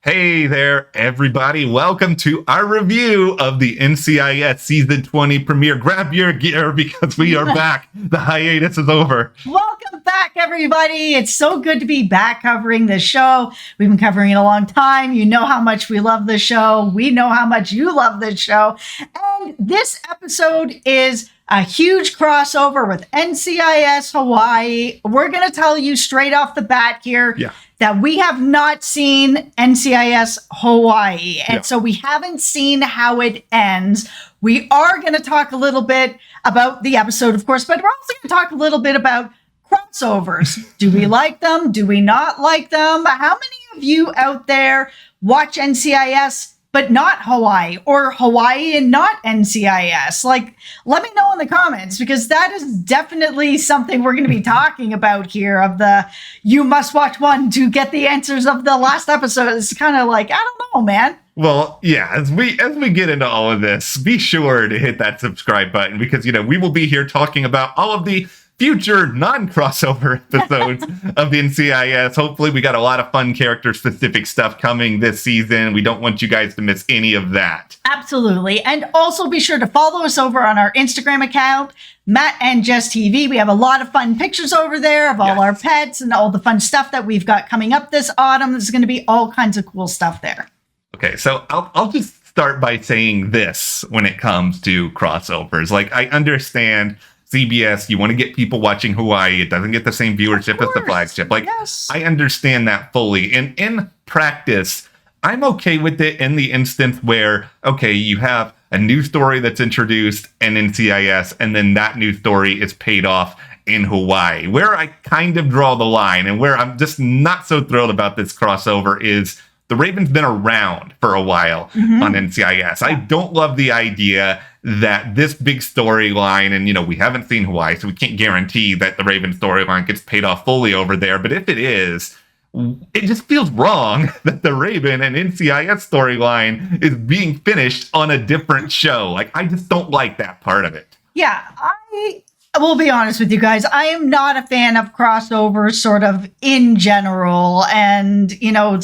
Hey there, everybody. Welcome to our review of the NCIS Season 20 premiere. Grab your gear because we are back. The hiatus is over. Welcome back, everybody. It's so good to be back covering this show. We've been covering it a long time. You know how much we love the show. We know how much you love this show. And this episode is a huge crossover with NCIS Hawaii. We're going to tell you straight off the bat here that we have not seen NCIS Hawaii. And so we haven't seen how it ends. We are going to talk a little bit about the episode, of course, but we're also going to talk a little bit about crossovers. Do we like them? Do we not like them? How many of you out there watch NCIS but not Hawaii, or Hawaii and not NCIS? Like, let me know in the comments, because that is definitely something we're going to be talking about here, of the you must watch one to get the answers of the last episode. It's kind of like, I don't know, man. Well, yeah, as we get into all of this, be sure to hit that subscribe button, because, we will be here talking about all of the future non-crossover episodes of the NCIS. Hopefully we got a lot of fun character-specific stuff coming this season. We don't want you guys to miss any of that. Absolutely. And also be sure to follow us over on our Instagram account, Matt and Jess TV. We have a lot of fun pictures over there of all our pets and all the fun stuff that we've got coming up this autumn. There's going to be all kinds of cool stuff there. Okay, so I'll just start by saying this when it comes to crossovers. Like, I understand CBS, you want to get people watching Hawaii. It doesn't get the same viewership as the flagship. Like, I understand that fully. And in practice, I'm okay with it in the instance where, okay, you have a new story that's introduced in NCIS, and then that new story is paid off in Hawaii. Where I kind of draw the line, and where I'm just not so thrilled about this crossover, is the Raven's been around for a while on NCIS. I don't love the idea that this big storyline, and, we haven't seen Hawaii, so we can't guarantee that the Raven storyline gets paid off fully over there. But if it is, it just feels wrong that the Raven and NCIS storyline is being finished on a different show. Like, I just don't like that part of it. Yeah, I will be honest with you guys. I am not a fan of crossovers sort of in general. And,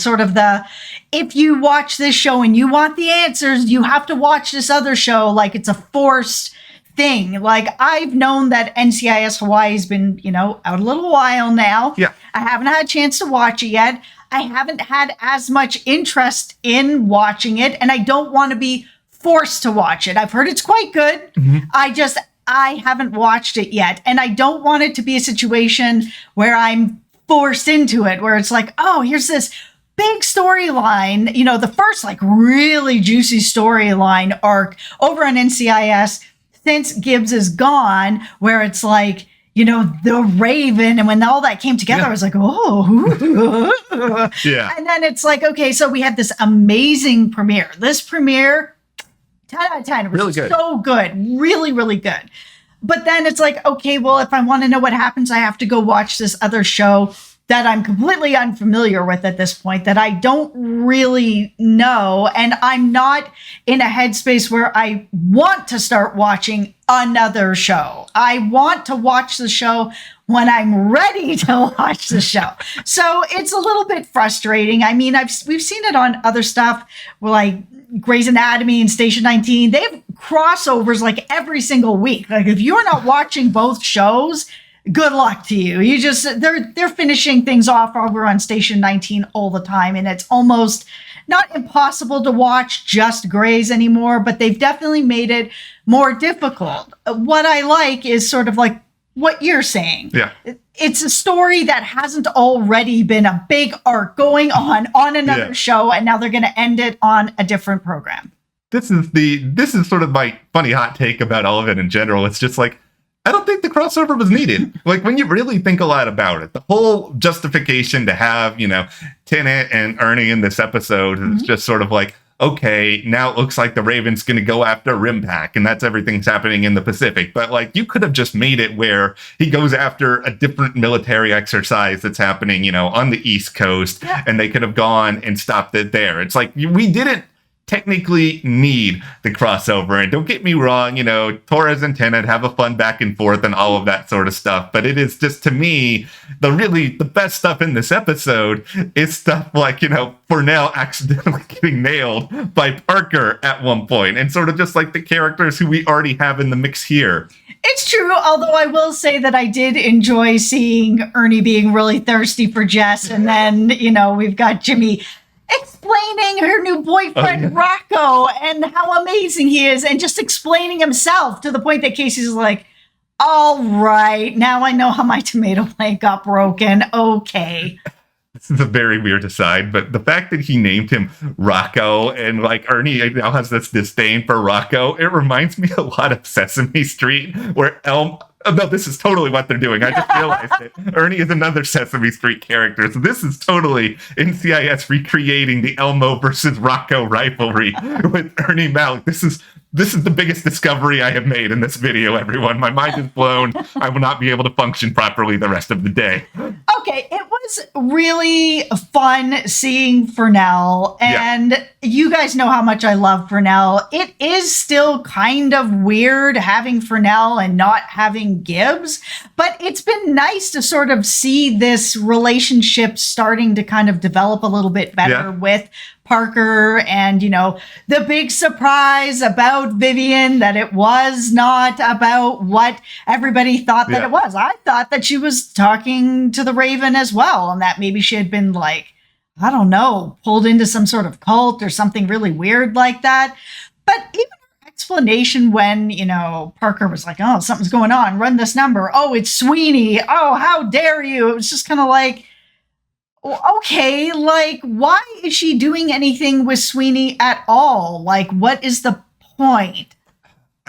sort of if you watch this show and you want the answers, you have to watch this other show. Like, it's a forced thing. Like, I've known that NCIS Hawaii's been, out a little while now. Yeah. I haven't had a chance to watch it yet. I haven't had as much interest in watching it, and I don't want to be forced to watch it. I've heard it's quite good. I haven't watched it yet, and I don't want it to be a situation where I'm forced into it, where it's like, oh, here's this big storyline, the first really juicy storyline arc over on NCIS since Gibbs is gone, where it's like, the Raven, and when all that came together, I was like, oh, and then it's like, okay, so we had this amazing premiere. This premiere, 10 out of 10. It was really good. So good. Really, really good. But then it's like, okay, well, if I want to know what happens, I have to go watch this other show that I'm completely unfamiliar with at this point, that I don't really know. And I'm not in a headspace where I want to start watching another show. I want to watch the show when I'm ready to watch the show. So it's a little bit frustrating. I mean, we've seen it on other stuff, like Grey's Anatomy and Station 19. They have crossovers like every single week. Like, if you're not watching both shows, good luck to you. They're finishing things off over on Station 19 all the time, and it's almost not impossible to watch just Grey's anymore, but they've definitely made it more difficult. What I like is sort of like what you're saying. Yeah. It's a story that hasn't already been a big arc going on another show, and now they're going to end it on a different program. This is sort of my funny hot take about all of it in general. It's just like, I don't think the crossover was needed. Like, when you really think a lot about it, the whole justification to have, Tennant and Ernie in this episode is just sort of like, okay, now it looks like the Raven's going to go after Rimpak, and that's everything's happening in the Pacific. But, like, you could have just made it where he goes after a different military exercise that's happening, on the East Coast, and they could have gone and stopped it there. It's like, we didn't technically need the crossover. And don't get me wrong, you know, Torres and Tennant have a fun back and forth and all of that sort of stuff. But it is just, to me, the best stuff in this episode is stuff like, you know, Fornell accidentally getting nailed by Parker at one point, and sort of just like the characters who we already have in the mix here. It's true, although I will say that I did enjoy seeing Ernie being really thirsty for Jess, and then, you know, we've got Jimmy explaining her new boyfriend, Rocco, and how amazing he is, and just explaining himself to the point that Casey's like, all right, now I know how my tomato plant got broken. Okay. This is a very weird aside, but the fact that he named him Rocco, and like Ernie now has this disdain for Rocco, it reminds me a lot of Sesame Street, where no, this is totally what they're doing. I just realized it. Ernie is another Sesame Street character. So this is totally NCIS recreating the Elmo versus Rocco rivalry with Ernie Malik. This is the biggest discovery I have made in this video, everyone. My mind is blown. I will not be able to function properly the rest of the day. Okay, it was really fun seeing Fornell, and you guys know how much I love Fornell. It is still kind of weird having Fornell and not having Gibbs, but it's been nice to sort of see this relationship starting to kind of develop a little bit better with Parker, and, you know, the big surprise about Vivian, that it was not about what everybody thought that it was. I thought that she was talking to the Raven as well, and that maybe she had been like, I don't know, pulled into some sort of cult or something really weird like that. But even her explanation when, you know, Parker was like, oh, something's going on, run this number. Oh, it's Sweeney. Oh, how dare you? It was just kind of like, okay, like, why is she doing anything with Sweeney at all? Like, what is the point?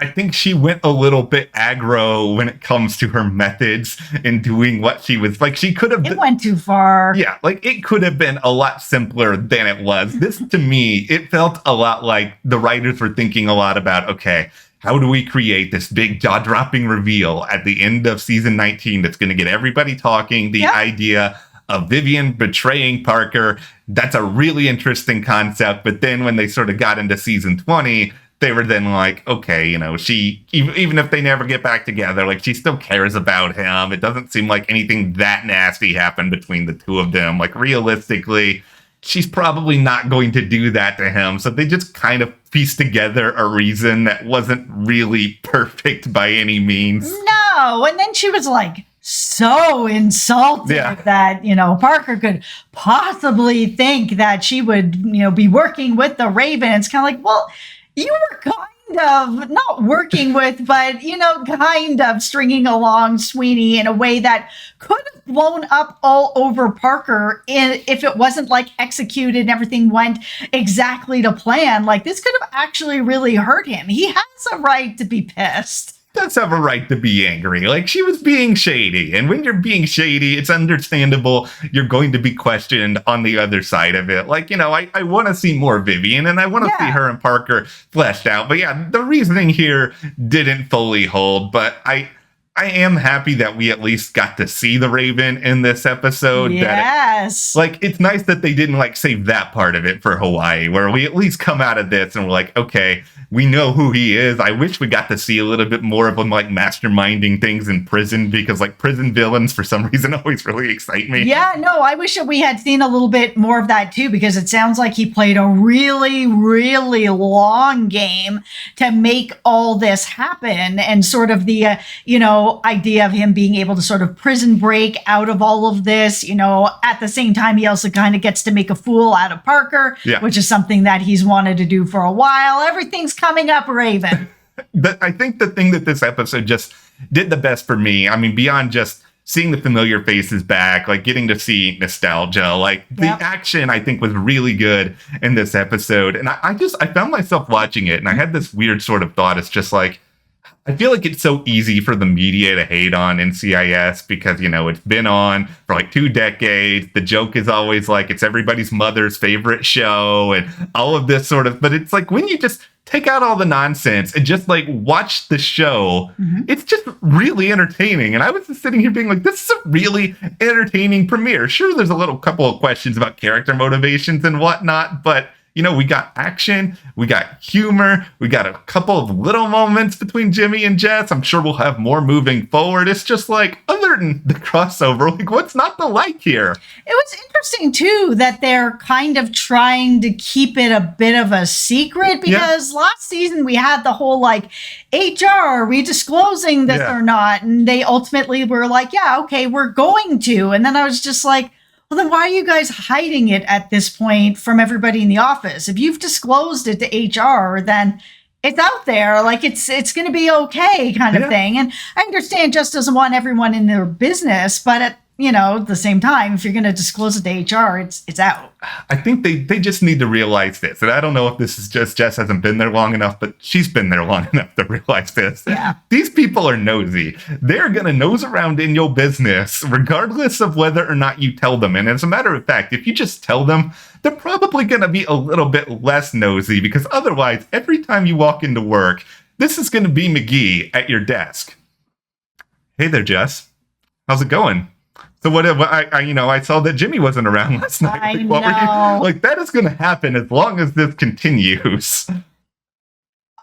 I think she went a little bit aggro when it comes to her methods in doing what she was like. She could have. It went too far. Yeah, like it could have been a lot simpler than it was. This, to me, it felt a lot like the writers were thinking a lot about, okay, how do we create this big jaw-dropping reveal at the end of season 19 that's going to get everybody talking? The idea of Vivian betraying Parker, that's a really interesting concept. But then when they sort of got into season 20, they were then like, okay, you know, she, even if they never get back together, like, she still cares about him. It doesn't seem like anything that nasty happened between the two of them. Like, realistically, she's probably not going to do that to him. So they just kind of pieced together a reason that wasn't really perfect by any means. No, and then she was like, so insulted that, you know, Parker could possibly think that she would, you know, be working with the Raven. It's kind of like, well, you were kind of not working with, but, you know, kind of stringing along Sweeney in a way that could have blown up all over Parker if it wasn't like executed and everything went exactly to plan. Like, this could have actually really hurt him. He has a right to be pissed. Does have a right to be angry. Like, she was being shady. And when you're being shady, it's understandable you're going to be questioned on the other side of it. Like, you know, I want to see more Vivian, and I want to see her and Parker fleshed out. But yeah, the reasoning here didn't fully hold. But I am happy that we at least got to see the Raven in this episode. Yes. It's nice that they didn't, like, save that part of it for Hawaii, where we at least come out of this and we're like, okay, we know who he is. I wish we got to see a little bit more of him, like, masterminding things in prison, because, like, prison villains, for some reason, always really excite me. Yeah, no, I wish that we had seen a little bit more of that, too, because it sounds like he played a really, really long game to make all this happen. And sort of the, you know, idea of him being able to sort of prison break out of all of this, you know, at the same time, he also kind of gets to make a fool out of Parker, which is something that he's wanted to do for a while. Everything's coming up, Raven. But I think the thing that this episode just did the best for me, I mean, beyond just seeing the familiar faces back, like getting to see nostalgia, like the action, I think, was really good in this episode. And I found myself watching it, and I had this weird sort of thought. It's just like, I feel like it's so easy for the media to hate on NCIS because, you know, it's been on for like 2 decades. The joke is always like it's everybody's mother's favorite show and all of this sort of, but it's like when you just take out all the nonsense and just like watch the show, it's just really entertaining. And I was just sitting here being like, this is a really entertaining premiere. Sure, there's a little couple of questions about character motivations and whatnot, but we got action, we got humor, we got a couple of little moments between Jimmy and Jess. I'm sure we'll have more moving forward. It's just like, other than the crossover, like, what's not to like here? It was interesting, too, that they're kind of trying to keep it a bit of a secret, because last season we had the whole, like, HR, are we disclosing this or not? And they ultimately were like, yeah, okay, we're going to. And then I was just like, well, then why are you guys hiding it at this point from everybody in the office? If you've disclosed it to HR, then it's out there. Like, it's going to be okay kind of thing. And I understand Jess doesn't want everyone in their business, but at the same time, if you're going to disclose it to HR, it's out. I think they just need to realize this. And I don't know if this is just Jess hasn't been there long enough, but she's been there long enough to realize this. Yeah. These people are nosy. They're going to nose around in your business, regardless of whether or not you tell them. And as a matter of fact, if you just tell them, they're probably going to be a little bit less nosy, because otherwise, every time you walk into work, this is going to be McGee at your desk. Hey there, Jess. How's it going? So I saw that Jimmy wasn't around last night. I what were know. you, like, that is going to happen as long as this continues.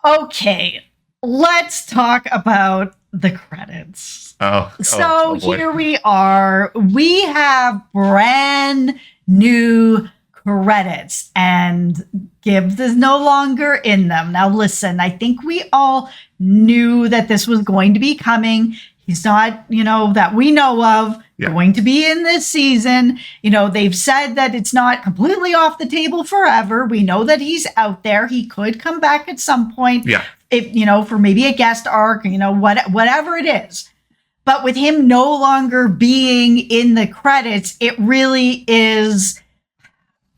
Okay, let's talk about the credits. So here we are. We have brand new credits, and Gibbs is no longer in them. Now, listen, I think we all knew that this was going to be coming. He's not, that we know of, going to be in this season. They've said that it's not completely off the table forever. We know that he's out there. He could come back at some point. Yeah. If, for maybe a guest arc, whatever it is. But with him no longer being in the credits, it really is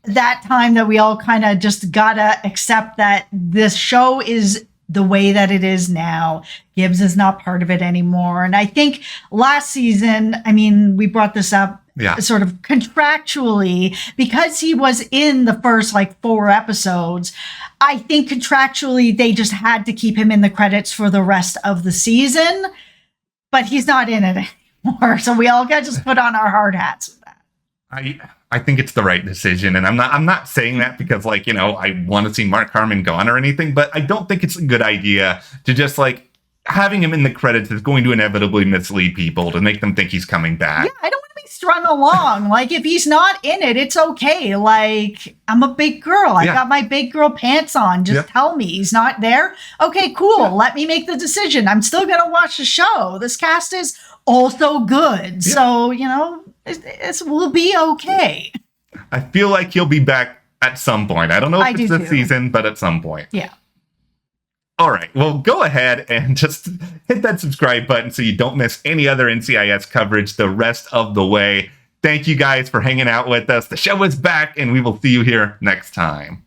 that time that we all kind of just gotta accept that this show is the way that it is now. Gibbs is not part of it anymore. And I think last season, we brought this up sort of contractually, because he was in the first 4 episodes. I think contractually they just had to keep him in the credits for the rest of the season, but he's not in it anymore. So we all got to just put on our hard hats with that. I think it's the right decision, and I'm not saying that because I want to see Mark Harmon gone or anything, but I don't think it's a good idea to just having him in the credits is going to inevitably mislead people to make them think he's coming back. Yeah, I don't want to be strung along. If he's not in it, it's okay. I'm a big girl. I got my big girl pants on. Just tell me he's not there. Okay, cool. Let me make the decision. I'm still going to watch the show. This cast is also good. So, it will be okay. I feel like he'll be back at some point. I don't know if it's this season, but at some point. Yeah. All right. Well, go ahead and just hit that subscribe button so you don't miss any other NCIS coverage the rest of the way. Thank you guys for hanging out with us. The show is back, and we will see you here next time.